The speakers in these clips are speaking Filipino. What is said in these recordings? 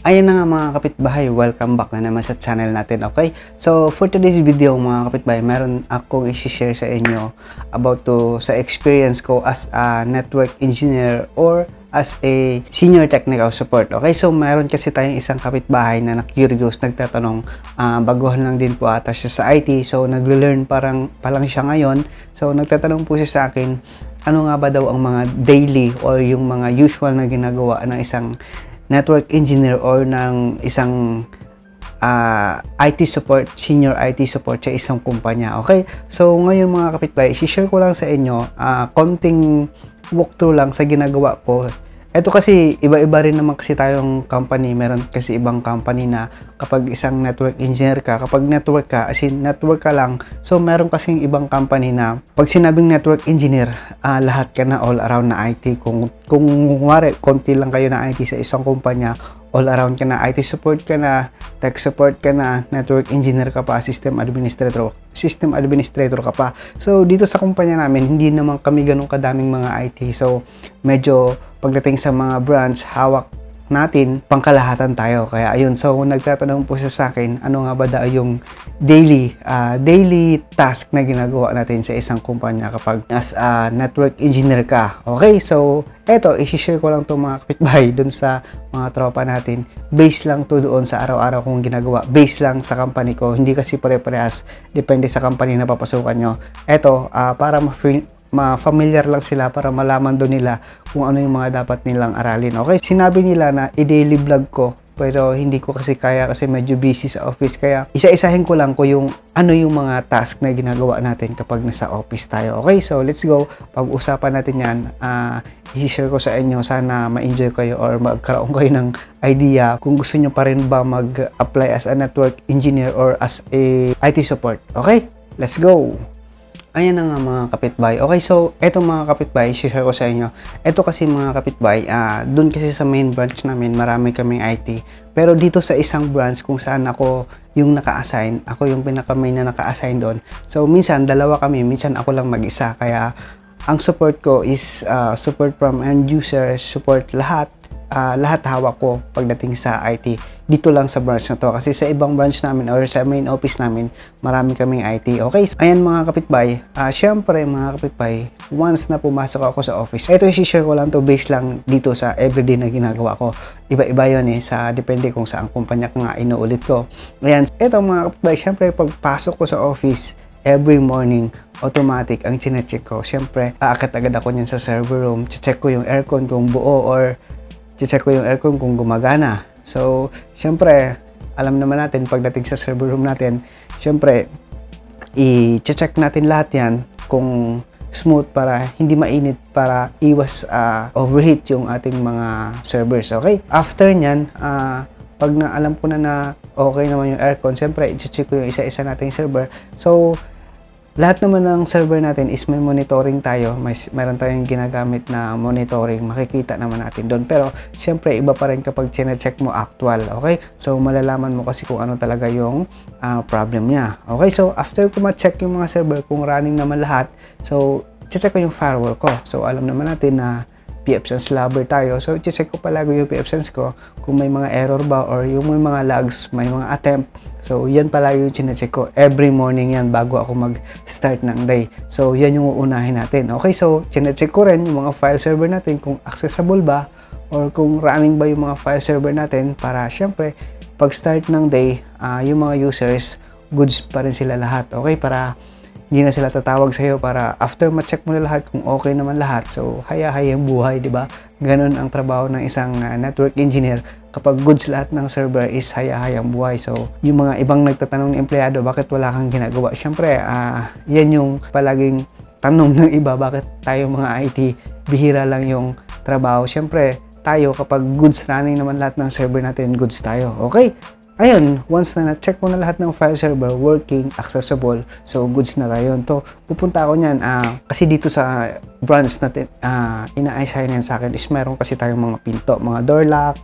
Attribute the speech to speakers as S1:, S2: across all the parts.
S1: Ayan na nga mga kapitbahay, welcome back na naman sa channel natin, okay? So, for today's video mga kapitbahay, meron akong i-share sa inyo about sa experience ko as a network engineer or as a senior technical support, okay? So, meron kasi tayong isang kapitbahay na na-curious, nagtatanong, baguhan lang din po ata siya sa IT, so nag-learn pa lang siya ngayon. So, nagtatanong po siya sa akin, ano nga ba daw ang mga daily or yung mga usual na ginagawa ng isang network engineer or ng isang IT support, senior IT support sa isang kumpanya, okay? So, ngayon mga kapitbahay, i-share ko lang sa inyo, konting walkthrough lang sa ginagawa ko. Ito kasi, iba-iba rin naman kasi tayong company. Meron kasi ibang company na kapag isang network engineer ka, kapag network ka, as in network ka lang, so meron kasing ibang company na pag sinabing network engineer, lahat ka na all around na IT. Kung kumwari, konti lang kayo na IT sa isang kumpanya, all around ka na, IT support ka na, tech support ka na, network engineer ka pa, system administrator ka pa. So, dito sa kumpanya namin, hindi naman kami ganun kadaming mga IT. So, medyo pagdating sa mga branch, hawak natin, pangkalahatan tayo. Kaya ayun, so nagtatanong po siya sa akin, ano nga ba daw yung daily task na ginagawa natin sa isang kumpanya kapag as a network engineer ka. Okay, so eto, i-share ko lang to mga kapitbahay dun sa mga tropa natin. Base lang to doon sa araw-araw kong ginagawa. Base lang sa company ko. Hindi kasi pare-parehas. Depende sa company na papasukan nyo. Eto, para ma-familiar lang sila, para malaman doon nila kung ano yung mga dapat nilang aralin. Okay, sinabi nila na i-daily vlog ko, pero hindi ko kasi kaya kasi medyo busy sa office. Kaya isa-isahin ko lang ko yung ano yung mga task na ginagawa natin kapag nasa office tayo. Okay, so let's go. Pag-usapan natin yan. I-share ko sa inyo. Sana ma-enjoy kayo or magkaroon kayo ng idea kung gusto nyo pa rin ba mag-apply as a network engineer or as a IT support. Okay, let's go. Ayan na nga mga kapitbahay. Okay, so eto mga kapitbahay, share ko sa inyo. Eto kasi mga kapitbahay, doon kasi sa main branch namin, marami kaming IT. Pero dito sa isang branch kung saan ako yung naka-assign, ako yung pinaka-main na naka-assign doon. So minsan dalawa kami, minsan ako lang mag-isa. Kaya ang support ko is support from end user, support lahat hawak ko pagdating sa IT. Dito lang sa branch na to. Kasi sa ibang branch namin or sa main office namin, marami kaming IT. Okay? So, ayan mga kapitbahay. Syempre mga kapitbahay, once na pumasok ako sa office, ito i-share ko lang to based lang dito sa everyday na ginagawa ko. Iba-iba yun depende kung saan kumpanya nga inuulit ko. Ayan. Ito mga kapitbahay, syempre pagpasok ko sa office, every morning, automatic ang chinecheck ko. Syempre, aakat agad ako niyan sa server room. Check ko yung aircon kung buo or check ko yung aircon kung gumagana. So, syempre, alam naman natin pagdating sa server room natin, syempre, i-check natin lahat yan kung smooth para hindi mainit, para iwas overheat yung ating mga servers. Okay? After nyan, pag alam ko na okay naman yung aircon, syempre, i-check ko yung isa-isa nating server. So, lahat naman ng server natin is may monitoring tayo. Meron tayong ginagamit na monitoring. Makikita naman natin doon. Pero, syempre, iba pa rin kapag chinecheck mo actual. Okay? So, malalaman mo kasi kung ano talaga yung problem niya. Okay? So, after ko ma-check yung mga server, kung running naman lahat, so, check ko yung firewall ko. So, alam naman natin na pfSense lover tayo. So, check ko palagi yung pfSense ko kung may mga error ba or yung may mga lags, may mga attempt. So, yan palagi yung chinecheck ko. Every morning yan bago ako mag-start ng day. So, yan yung uunahin natin. Okay, so, chinecheck ko rin yung mga file server natin kung accessible ba or kung running ba yung mga file server natin para syempre, pag-start ng day, yung mga users, goods pa rin sila lahat. Okay, para hindi na sila tatawag sa iyo para after ma-check mo na lahat kung okay naman lahat. So, haya-hayang buhay, di ba? Ganun ang trabaho ng isang network engineer. Kapag goods lahat ng server is haya-hayang buhay. So, yung mga ibang nagtatanong ng empleyado, bakit wala kang ginagawa? Syempre, yan yung palaging tanong ng iba, bakit tayo mga IT, bihira lang yung trabaho. Syempre, tayo kapag goods running naman lahat ng server natin, goods tayo. Okay? Ayun, once na na-check ko na lahat ng file server, working, accessible, so goods na tayo. To, pupunta ako niyan, kasi dito sa branch natin, ina-assign sa akin is meron kasi tayong mga pinto, mga door lock,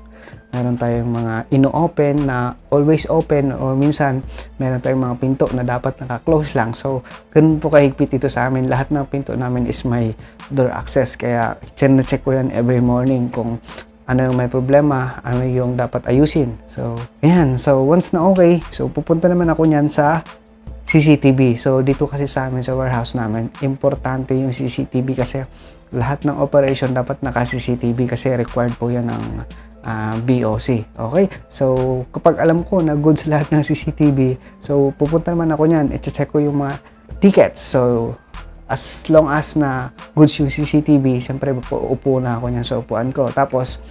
S1: meron tayong mga ino-open na always open or minsan meron tayong mga pinto na dapat naka-close lang. So, ganun po kahigpit dito sa amin. Lahat ng pinto namin is may door access. Kaya, check ko yan every morning kung ano yung may problema, ano yung dapat ayusin. So, ayan. So, once na okay, so pupunta naman ako niyan sa CCTV. So, dito kasi sa amin, sa warehouse namin, importante yung CCTV kasi lahat ng operation dapat naka-CCTV kasi required po yan ng BOC. Okay? So, kapag alam ko na goods lahat ng CCTV, so, pupunta naman ako niyan, i-check ko yung mga tickets. So, as long as na goods yung CCTV, siyempre upo na ako niyan sa upuan ko. Tapos,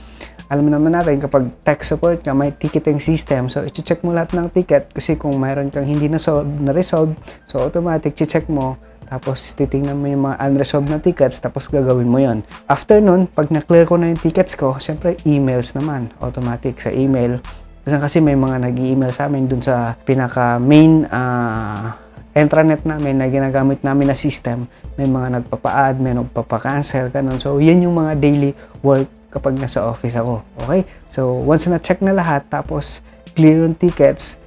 S1: alam naman natin kapag tech support ka, may ticketing system. So, i-check mo lahat ng ticket kasi kung mayroon kang hindi na-resolve, so automatic i-check mo. Tapos, titingnan mo yung mga unresolved na tickets, tapos gagawin mo yon. After nun, pag na-clear ko na yung tickets ko, siyempre emails naman, automatic sa email. Kasi may mga nag-i-email sa amin dun sa pinaka-main intranet namin na ginagamit namin na system. May mga nagpapa-add, may nagpapa-cancel, ganun. So, yan yung mga daily work kapag nasa office ako. Okay? So, once na-check na lahat, tapos clear yung tickets,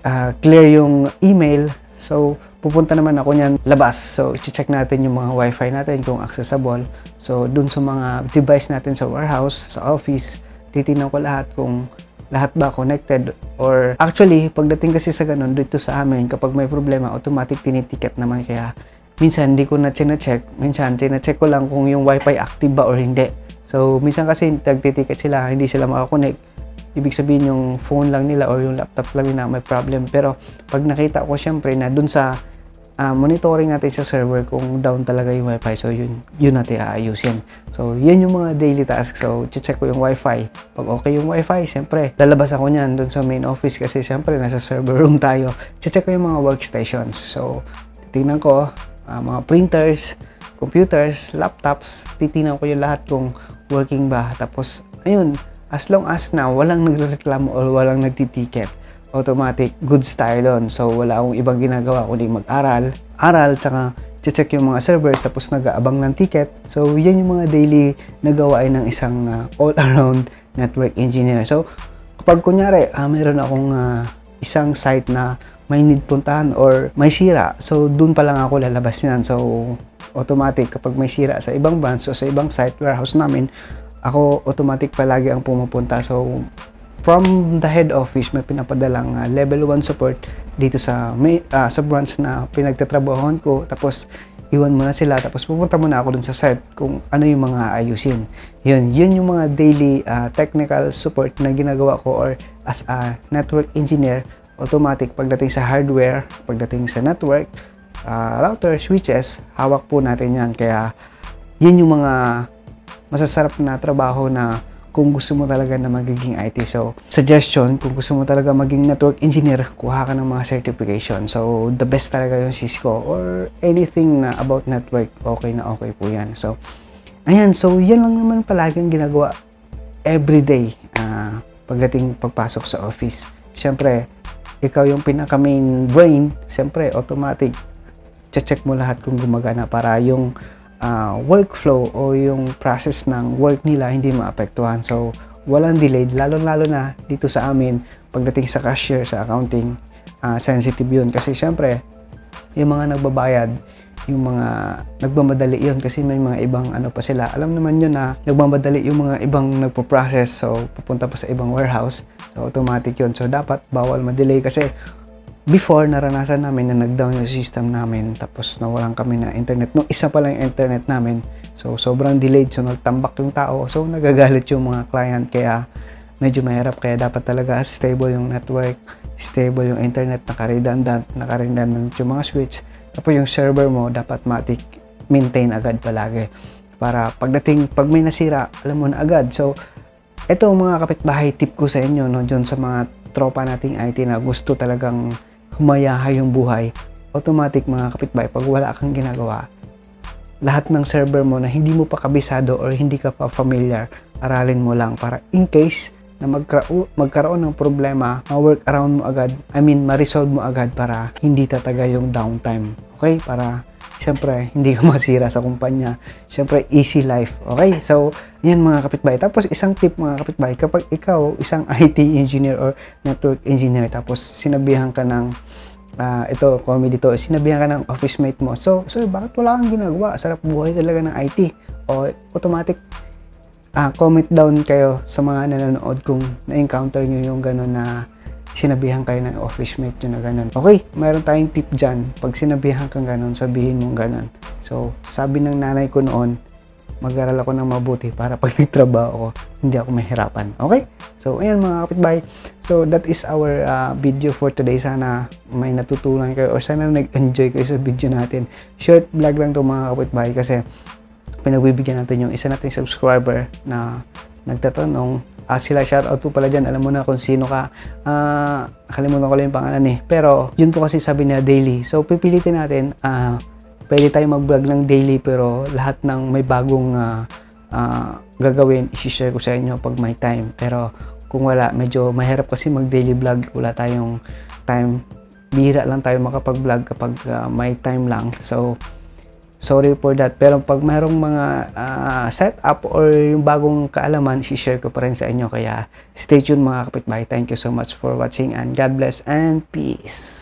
S1: clear yung email, so, pupunta naman ako niyan labas. So, i-check natin yung mga wifi natin kung accessible. So, dun sa mga device natin sa warehouse, sa office, titingnan ko lahat kung lahat ba connected, or actually pagdating kasi sa ganun dito sa amin, kapag may problema automatic tiniticket naman, kaya minsan hindi ko na check, minsan check ko lang kung yung wifi active ba or hindi. So minsan kasi nagtiticket sila, hindi sila makakonect, ibig sabihin yung phone lang nila or yung laptop lang nila may problem. Pero pag nakita ko syempre na dun sa monitoring natin sa server kung down talaga yung wifi, so yun natin aayusin. So yan yung mga daily tasks. So check ko yung wifi, pag okay yung wifi, siyempre lalabas ako nyan dun sa main office kasi siyempre nasa server room tayo. Check ko yung mga workstations. So titingnan ko mga printers, computers, laptops, titingnan ko yung lahat kung working ba. Tapos ayun, as long as na walang nagrereklamo or walang nagtiticket, automatic goods tayo doon. So wala akong ibang ginagawa kundi mag-aral, tsaka check yung mga servers, tapos nag-aabang ng ticket. So yan yung mga daily na gawain ng isang all-around network engineer. So kapag kunyari meron akong isang site na may need puntahan or may sira, so dun pa lang ako lalabas niyan. So automatic kapag may sira sa ibang branch o sa ibang site warehouse namin, ako automatic palagi ang pumupunta. So from the head office, may pinapadalang level 1 support dito sa branch na pinagtatrabahoan ko. Tapos, iwan mo na sila. Tapos, pupunta muna ako dun sa site kung ano yung mga ayusin. Yun yung mga daily technical support na ginagawa ko, or as a network engineer, automatic pagdating sa hardware, pagdating sa network, router, switches, hawak po natin yan. Kaya, yun yung mga masasarap na trabaho na kung gusto mo talaga na magiging IT. So, suggestion, kung gusto mo talaga maging network engineer, kuha ka ng mga certification. So, the best talaga yung Cisco or anything na about network, okay na okay po yan. So, ayan. So, yan lang naman palagi ang ginagawa everyday pagpasok sa office. Siyempre, ikaw yung pinaka-main brain, siyempre, automatic, check mo lahat kung gumagana para yung workflow o yung process ng work nila hindi maapektuhan. So, walang delay, lalo-lalo na dito sa amin, pagdating sa cashier, sa accounting, sensitive yun. Kasi syempre, yung mga nagbabayad, yung mga nagmamadali yun kasi may mga ibang pa sila. Alam naman yun na nagmamadali yung mga ibang nagpo-process, so pupunta pa sa ibang warehouse. So, automatic yun. So, dapat bawal ma-delay kasi before, naranasan namin na nag-down yung system namin, tapos nawalan kami na internet. No, isa pa lang yung internet namin. So, sobrang delayed. So, nagtambak yung tao. So, nagagalit yung mga client. Kaya, medyo mahirap. Kaya, dapat talaga stable yung network, stable yung internet, naka-redundant yung mga switch. Tapos, yung server mo, dapat maintain agad palagi. Para pag may nasira, alam mo na agad. So, ito mga kapitbahay, tip ko sa inyo, no, dyan sa mga tropa nating IT na gusto talagang humayahay yung buhay. Automatic mga kapitbahay, pag wala kang ginagawa, lahat ng server mo na hindi mo pa kabisado or hindi ka pa familiar, aralin mo lang para in case na magkaroon ng problema, ma-work around mo agad, ma-resolve mo agad para hindi tatagal yung downtime. Okay? Para siyempre, hindi ka masira sa kumpanya. Siyempre, easy life. Okay? So, yan mga kapitbahay. Tapos, isang tip mga kapitbahay, kapag ikaw, isang IT engineer or network engineer, tapos sinabihan ka ng, sinabihan ka ng office mate mo, so bakit wala kang ginagawa? Sarap buhay talaga ng IT. O, automatic, comment down kayo sa mga nanonood kung na-encounter nyo yung gano'n na sinabihan kayo ng office mate nyo na gano'n. Okay, mayroon tayong tip dyan. Pag sinabihan kang gano'n, sabihin mong gano'n. So, sabi ng nanay ko noon, mag-aral ako ng mabuti para pag nagtrabaho ko, hindi ako mahirapan. Okay? So, ayan mga kapitbahay. So, that is our video for today. Sana may natutunan kayo or sana nag-enjoy kayo sa video natin. Short vlog lang to mga kapitbahay kasi pinagbibigyan natin yung isa nating subscriber na nagtatanong. Sila shoutout po pala dyan. Alam mo na kung sino ka. Kalimutan ko lang yung pangalan eh. Pero yun po kasi sabi niya daily. So pipilitin natin. Pwede tayo mag-vlog ng daily pero lahat ng may bagong gagawin, isi-share ko sa inyo pag may time. Pero kung wala, medyo mahirap kasi mag-daily vlog. Wala tayong time. Bihira lang tayo makapag-vlog kapag may time lang. So sorry for that. Pero pag mayroong mga setup or yung bagong kaalaman, i-share ko pa rin sa inyo. Kaya stay tuned mga kapitbahay. Thank you so much for watching and God bless and peace.